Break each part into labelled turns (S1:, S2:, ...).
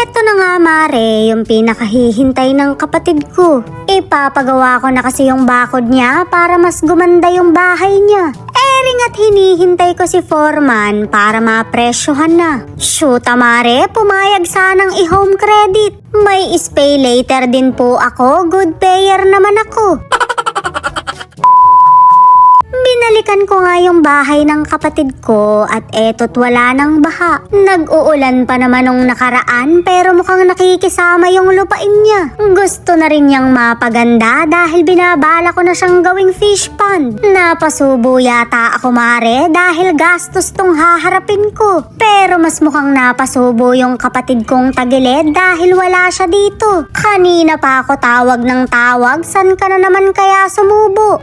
S1: Eto na nga mare, yung pinakahihintay ng kapatid ko. Ipapagawa ko na kasi yung bakod niya para mas gumanda yung bahay niya. Ring at hinihintay ko si foreman para mapresyohan na. Shoot mare, pumayag sanang i-home credit. May pay later din po ako, good payer naman ako. Binalikan ko nga yung bahay ng kapatid ko at eto't wala nang baha. Nag-uulan pa naman nung nakaraan pero mukhang nakikisama yung lupain niya. Gusto na rin niyang mapaganda dahil binabala ko na siyang gawing fish pond. Napasubo yata ako mare dahil gastos tong haharapin ko. Pero mas mukhang napasubo yung kapatid kong tagilid dahil wala siya dito. Kanina pa ako tawag ng tawag, san ka na naman kaya sumubo?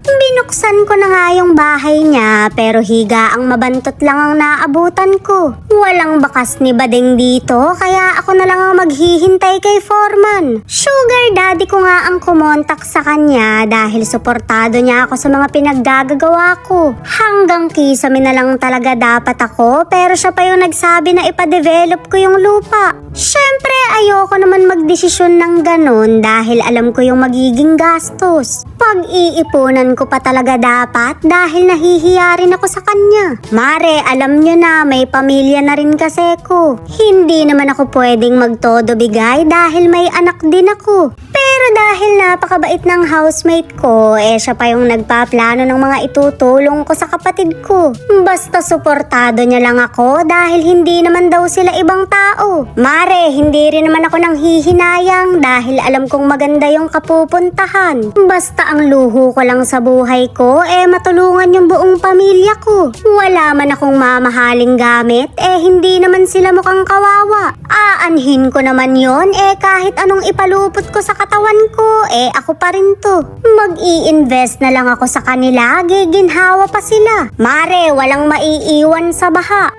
S1: Binuksan ko na nga yung bahay niya pero higa ang mabantot lang ang naabutan ko. Walang bakas ni Bading dito kaya ako na lang ang maghihintay kay foreman. Sugar daddy ko nga ang kumontak sa kanya dahil suportado niya ako sa mga pinaggagawa ko. Hanggang kisame na lang talaga dapat ako pero siya pa yung nagsabi na ipa-develop ko yung lupa. Syempre ayoko naman magdesisyon ng ganun dahil alam ko yung magiging gastos. Pag-iipunan ko pa talaga dapat dahil nahihiya rin ako sa kanya. Mare, alam nyo na may pamilya na rin kasi ko. Hindi naman ako pwedeng magtodo bigay dahil may anak din ako. Pero dahil napakabait ng housemate ko, siya pa yung nagpaplano ng mga itutulong ko sa kapatid ko. Basta suportado niya lang ako dahil hindi naman daw sila ibang tao. Mare, hindi rin naman ako nang hihinayang dahil alam kong maganda yung kapupuntahan. Basta ang luho ko lang sa buhay ko, matulungan yung buong pamilya ko. Wala man akong mamahaling gamit, hindi naman sila mukhang kawawa. Aanhin ko naman yon, kahit anong ipalupot ko sa katawan ko, ako pa rin to. Mag-i-invest na lang ako sa kanila, giginhawa pa sila. Mare, walang maiiwan sa baha.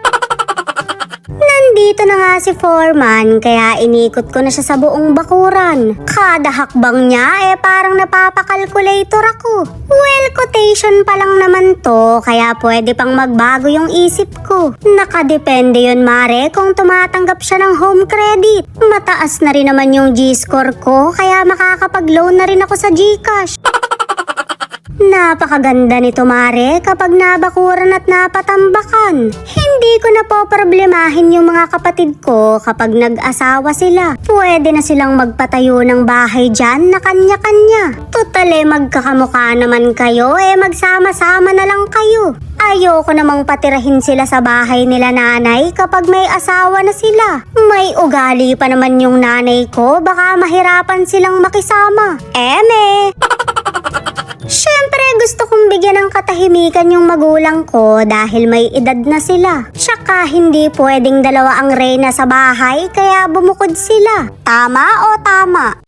S1: Nandito na nga si foreman kaya inikot ko na siya sa buong bakuran. Kada hakbang niya parang napapakalkulator ako. Well, quotation pa lang naman to kaya pwede pang magbago yung isip ko. Nakadepende yun mare kung tumatanggap siya ng home credit. Mataas na rin naman yung G-score ko kaya makakapag-loan na rin ako sa GCash. Napakaganda nito mare kapag nabakuran at napatambakan. Hindi ko na po problemahin yung mga kapatid ko kapag nag-asawa sila. Pwede na silang magpatayo ng bahay dyan na kanya-kanya. Totale magkakamukha naman kayo, magsama-sama na lang kayo. Ayoko namang patirahin sila sa bahay nila nanay kapag may asawa na sila. May ugali pa naman yung nanay ko, baka mahirapan silang makisama. Siyempre gusto kong bigyan ng katahimikan yung magulang ko dahil may edad na sila. Tsaka hindi pwedeng dalawa ang reyna sa bahay kaya bumukod sila. Tama o tama?